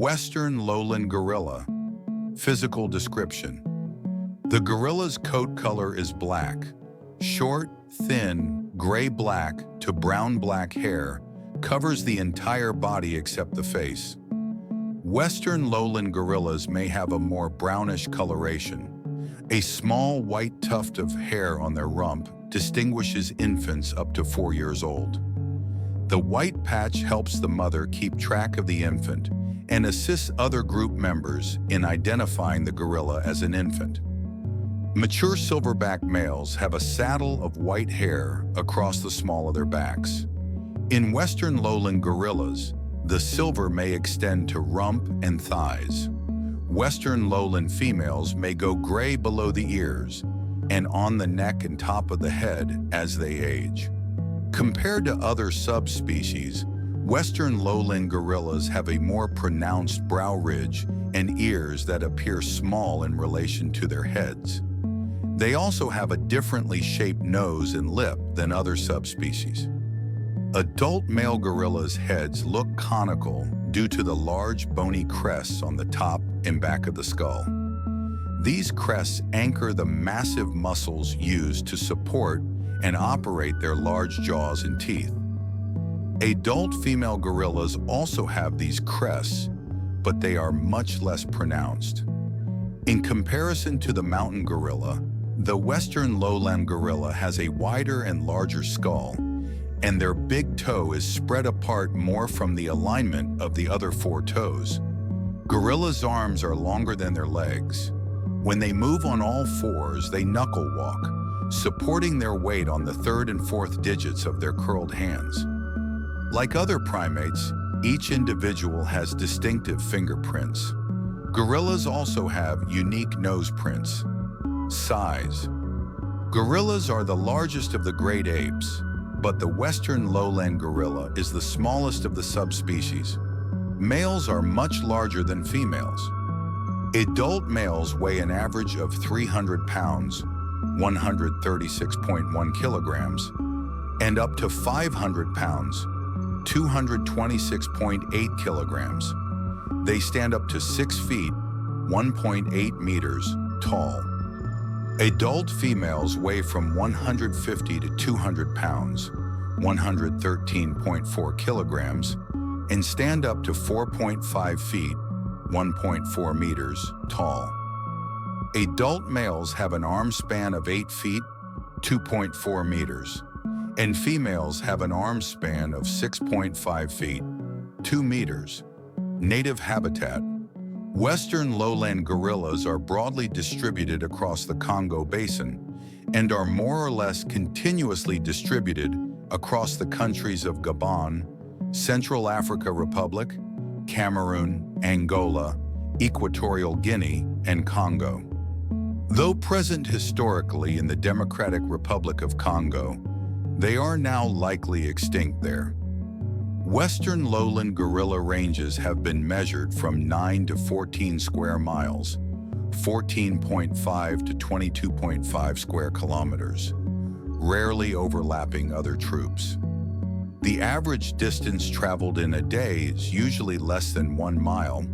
Western Lowland Gorilla. Physical description. The gorilla's coat color is black. Short, thin, gray-black to brown-black hair covers the entire body except the face. Western lowland gorillas may have a more brownish coloration. A small white tuft of hair on their rump distinguishes infants up to 4 years old. The white patch helps the mother keep track of the infant and assists other group members in identifying the gorilla as an infant. Mature silverback males have a saddle of white hair across the small of their backs. In Western lowland gorillas, the silver may extend to rump and thighs. Western lowland females may go gray below the ears and on the neck and top of the head as they age. Compared to other subspecies, Western lowland gorillas have a more pronounced brow ridge and ears that appear small in relation to their heads. They also have a differently shaped nose and lip than other subspecies. Adult male gorillas' heads look conical due to the large bony crests on the top and back of the skull. These crests anchor the massive muscles used to support and operate their large jaws and teeth. Adult female gorillas also have these crests, but they are much less pronounced. In comparison to the mountain gorilla, the Western lowland gorilla has a wider and larger skull, and their big toe is spread apart more from the alignment of the other 4 toes. Gorillas' arms are longer than their legs. When they move on all 4s, they knuckle walk, supporting their weight on the 3rd and 4th digits of their curled hands. Like other primates, each individual has distinctive fingerprints. Gorillas also have unique nose prints. Size. Gorillas are the largest of the great apes, but the Western lowland gorilla is the smallest of the subspecies. Males are much larger than females. Adult males weigh an average of 300 pounds, 136.1 kilograms, and up to 500 pounds, 226.8 kilograms. They stand up to 6 feet, 1.8 meters, tall. Adult females weigh from 150 to 200 pounds, 113.4 kilograms, and stand up to 4.5 feet, 1.4 meters, tall. Adult males have an arm span of 8 feet, 2.4 meters, and females have an arm span of 6.5 feet, 2 meters. Native habitat. Western lowland gorillas are broadly distributed across the Congo Basin and are more or less continuously distributed across the countries of Gabon, Central Africa Republic, Cameroon, Angola, Equatorial Guinea, and Congo. Though present historically in the Democratic Republic of Congo, they are now likely extinct there. Western lowland gorilla ranges have been measured from 9 to 14 square miles, 14.5 to 22.5 square kilometers, rarely overlapping other troops. The average distance traveled in a day is usually less than 1 mile,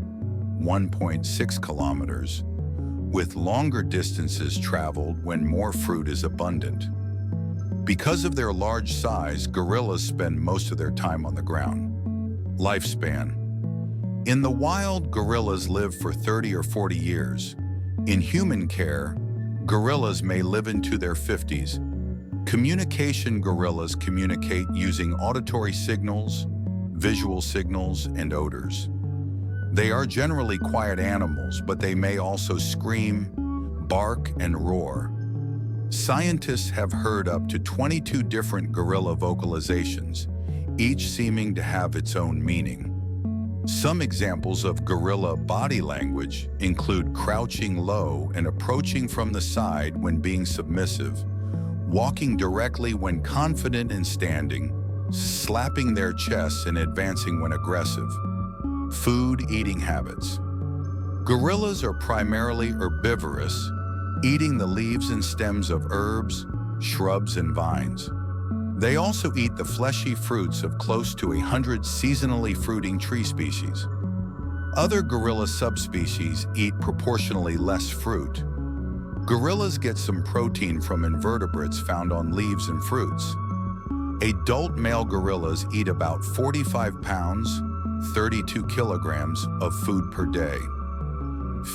1.6 kilometers, with longer distances traveled when more fruit is abundant. Because of their large size, gorillas spend most of their time on the ground. Lifespan. In the wild, gorillas live for 30 or 40 years. In human care, gorillas may live into their 50s. Communication. Gorillas communicate using auditory signals, visual signals, and odors. They are generally quiet animals, but they may also scream, bark, and roar. Scientists have heard up to 22 different gorilla vocalizations, each seeming to have its own meaning. Some examples of gorilla body language include crouching low and approaching from the side when being submissive, walking directly when confident and standing, slapping their chests and advancing when aggressive. Food eating habits. Gorillas are primarily herbivorous, eating the leaves and stems of herbs, shrubs, and vines. They also eat the fleshy fruits of close to 100 seasonally fruiting tree species. Other gorilla subspecies eat proportionally less fruit. Gorillas get some protein from invertebrates found on leaves and fruits. Adult male gorillas eat about 45 pounds, 32 kilograms of food per day.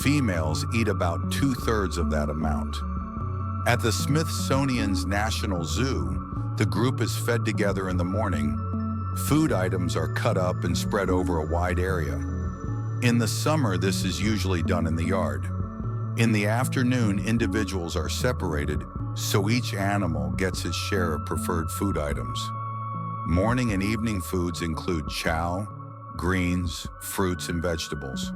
Females eat about 2/3 of that amount. At the Smithsonian's National Zoo, the group is fed together in the morning. Food items are cut up and spread over a wide area. In the summer, this is usually done in the yard. In the afternoon, individuals are separated, so each animal gets its share of preferred food items. Morning and evening foods include chow, greens, fruits, and vegetables.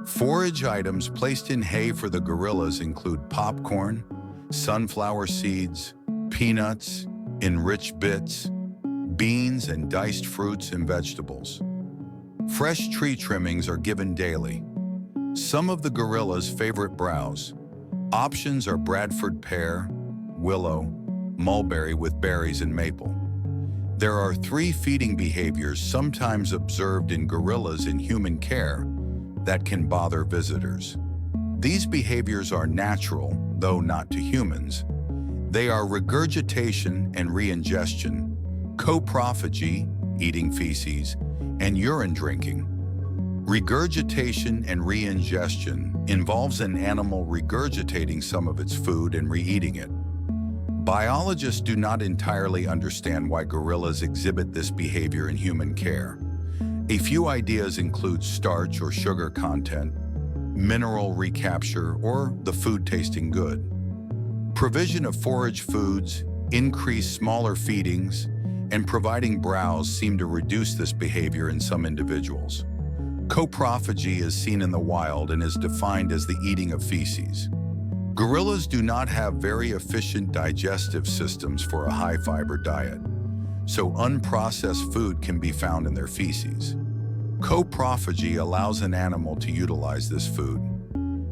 Forage items placed in hay for the gorillas include popcorn, sunflower seeds, peanuts, enriched bits, beans, and diced fruits and vegetables. Fresh tree trimmings are given daily. Some of the gorillas' favorite browse. Options are Bradford pear, willow, mulberry with berries, and maple. There are 3 feeding behaviors sometimes observed in gorillas in human care that can bother visitors. These behaviors are natural, though not to humans. They are regurgitation and reingestion, coprophagy, eating feces, and urine drinking. Regurgitation and reingestion involves an animal regurgitating some of its food and re-eating it. Biologists do not entirely understand why gorillas exhibit this behavior in human care. A few ideas include starch or sugar content, mineral recapture, or the food tasting good. Provision of forage foods, increased smaller feedings, and providing browse seem to reduce this behavior in some individuals. Coprophagy is seen in the wild and is defined as the eating of feces. Gorillas do not have very efficient digestive systems for a high-fiber diet, so unprocessed food can be found in their feces. Coprophagy allows an animal to utilize this food.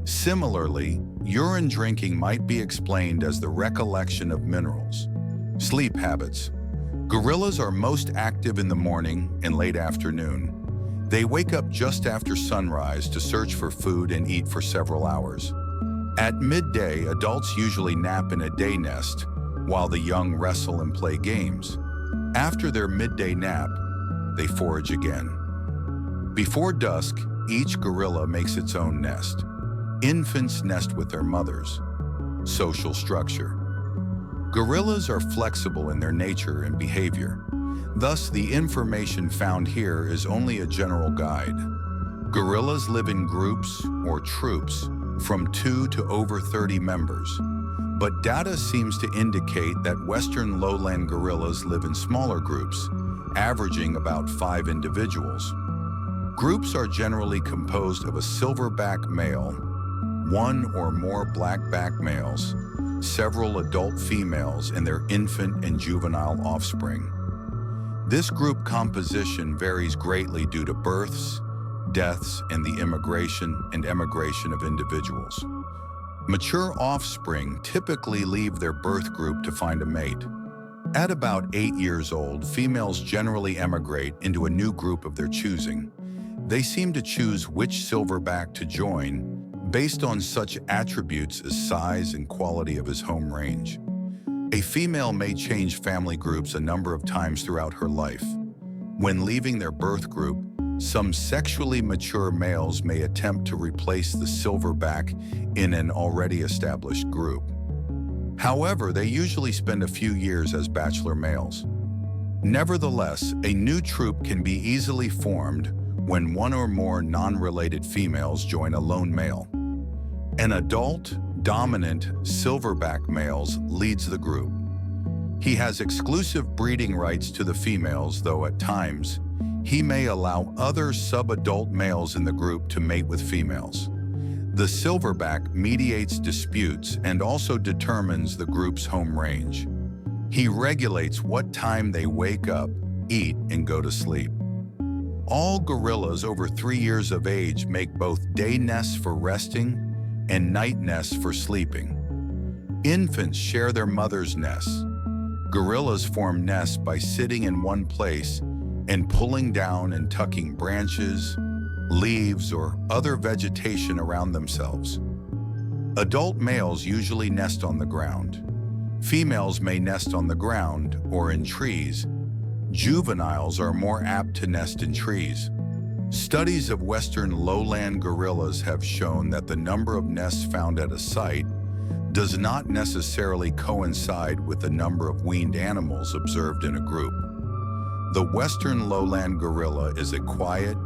Similarly, urine drinking might be explained as the recollection of minerals. Sleep habits. Gorillas are most active in the morning and late afternoon. They wake up just after sunrise to search for food and eat for several hours. At midday, adults usually nap in a day nest, while the young wrestle and play games. After their midday nap, they forage again. Before dusk, each gorilla makes its own nest. Infants nest with their mothers. Social structure. Gorillas are flexible in their nature and behavior. Thus, the information found here is only a general guide. Gorillas live in groups or troops from 2 to over 30 members, but data seems to indicate that Western Lowland gorillas live in smaller groups, averaging about 5 individuals. Groups are generally composed of a silverback male, 1 or more blackback males, several adult females, and their infant and juvenile offspring. This group composition varies greatly due to births, deaths, and the immigration and emigration of individuals. Mature offspring typically leave their birth group to find a mate. At about 8 years old, females generally emigrate into a new group of their choosing. They seem to choose which silverback to join based on such attributes as size and quality of his home range. A female may change family groups a number of times throughout her life. When leaving their birth group, some sexually mature males may attempt to replace the silverback in an already established group. However, they usually spend a few years as bachelor males. Nevertheless, a new troop can be easily formed when 1 or more non-related females join a lone male. An adult, dominant silverback males leads the group. He has exclusive breeding rights to the females, though at times, he may allow other subadult males in the group to mate with females. The silverback mediates disputes and also determines the group's home range. He regulates what time they wake up, eat, and go to sleep. All gorillas over 3 years of age make both day nests for resting and night nests for sleeping. Infants share their mother's nests. Gorillas form nests by sitting in one place and pulling down and tucking branches, leaves, or other vegetation around themselves. Adult males usually nest on the ground. Females may nest on the ground or in trees. Juveniles are more apt to nest in trees. Studies of Western lowland gorillas have shown that the number of nests found at a site does not necessarily coincide with the number of weaned animals observed in a group. The Western lowland gorilla is a quiet,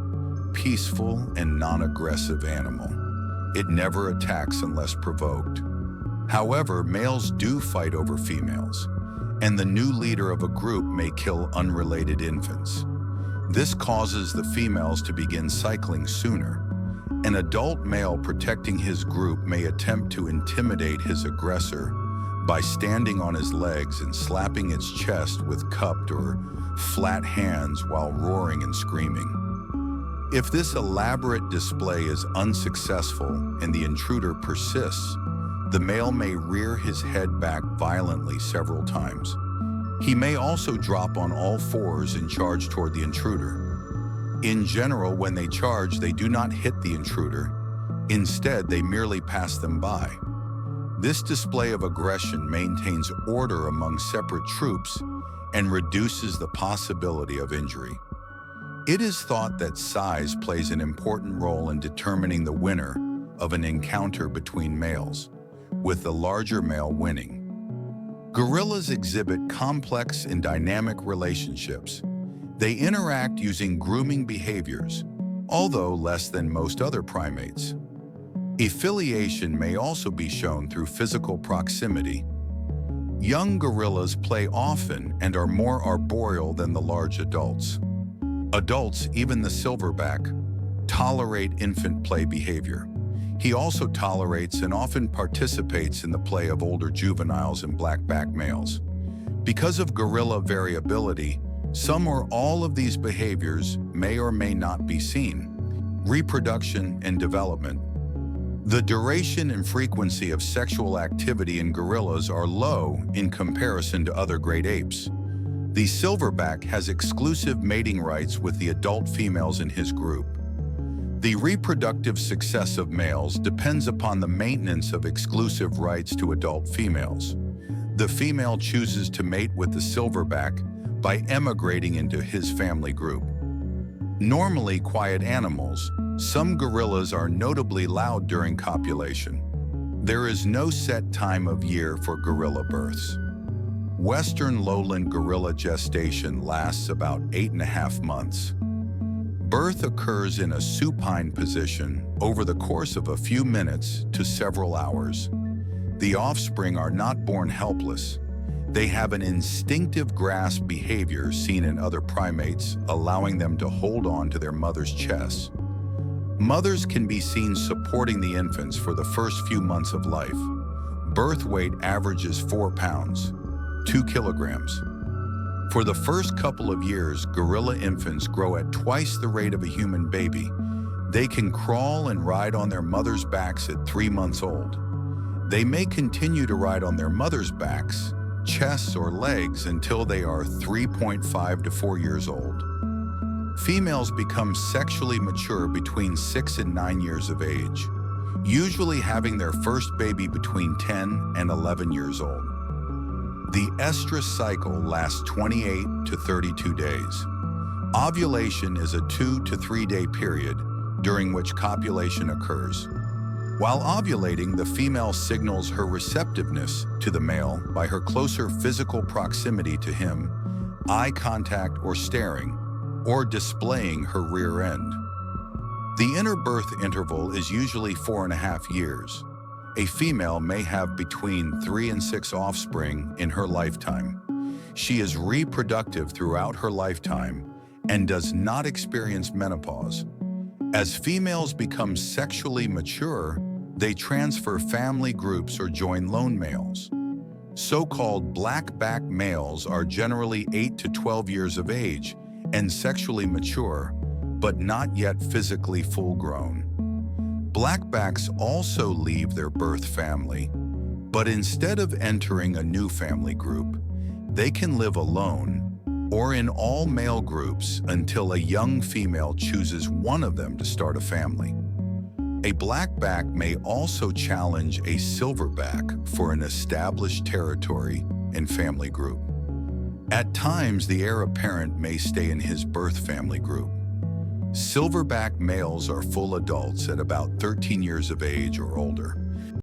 peaceful, and non-aggressive animal. It never attacks unless provoked. However, males do fight over females, and the new leader of a group may kill unrelated infants. This causes the females to begin cycling sooner. An adult male protecting his group may attempt to intimidate his aggressor by standing on his legs and slapping its chest with cupped or flat hands while roaring and screaming. If this elaborate display is unsuccessful and the intruder persists, the male may rear his head back violently several times. He may also drop on all fours and charge toward the intruder. In general, when they charge, they do not hit the intruder. Instead, they merely pass them by. This display of aggression maintains order among separate troops and reduces the possibility of injury. It is thought that size plays an important role in determining the winner of an encounter between males, with the larger male winning. Gorillas exhibit complex and dynamic relationships. They interact using grooming behaviors, although less than most other primates. Affiliation may also be shown through physical proximity. Young gorillas play often and are more arboreal than the large adults. Adults, even the silverback, tolerate infant play behavior. He also tolerates and often participates in the play of older juveniles and blackback males. Because of gorilla variability, some or all of these behaviors may or may not be seen. Reproduction and development. The duration and frequency of sexual activity in gorillas are low in comparison to other great apes. The silverback has exclusive mating rights with the adult females in his group. The reproductive success of males depends upon the maintenance of exclusive rights to adult females. The female chooses to mate with the silverback by emigrating into his family group. Normally quiet animals, some gorillas are notably loud during copulation. There is no set time of year for gorilla births. Western lowland gorilla gestation lasts about 8.5 months. Birth occurs in a supine position over the course of a few minutes to several hours. The offspring are not born helpless. They have an instinctive grasp behavior seen in other primates, allowing them to hold on to their mother's chests. Mothers can be seen supporting the infants for the first few months of life. Birth weight averages 4 pounds, 2 kilograms. For the first couple of years, gorilla infants grow at twice the rate of a human baby. They can crawl and ride on their mother's backs at 3 months old. They may continue to ride on their mother's backs, chests, or legs until they are 3.5 to 4 years old. Females become sexually mature between 6 and 9 years of age, usually having their first baby between 10 and 11 years old. The estrus cycle lasts 28 to 32 days. Ovulation is a 2 to 3 day period during which copulation occurs. While ovulating, the female signals her receptiveness to the male by her closer physical proximity to him, eye contact or staring, or displaying her rear end. The interbirth interval is usually 4.5 years. A female may have between 3 and 6 offspring in her lifetime. She is reproductive throughout her lifetime and does not experience menopause. As females become sexually mature, they transfer family groups or join lone males. So-called blackback males are generally 8 to 12 years of age and sexually mature, but not yet physically full-grown. Blackbacks also leave their birth family, but instead of entering a new family group, they can live alone, or in all male groups until a young female chooses one of them to start a family. A blackback may also challenge a silverback for an established territory and family group. At times, the heir apparent may stay in his birth family group. Silverback males are full adults at about 13 years of age or older.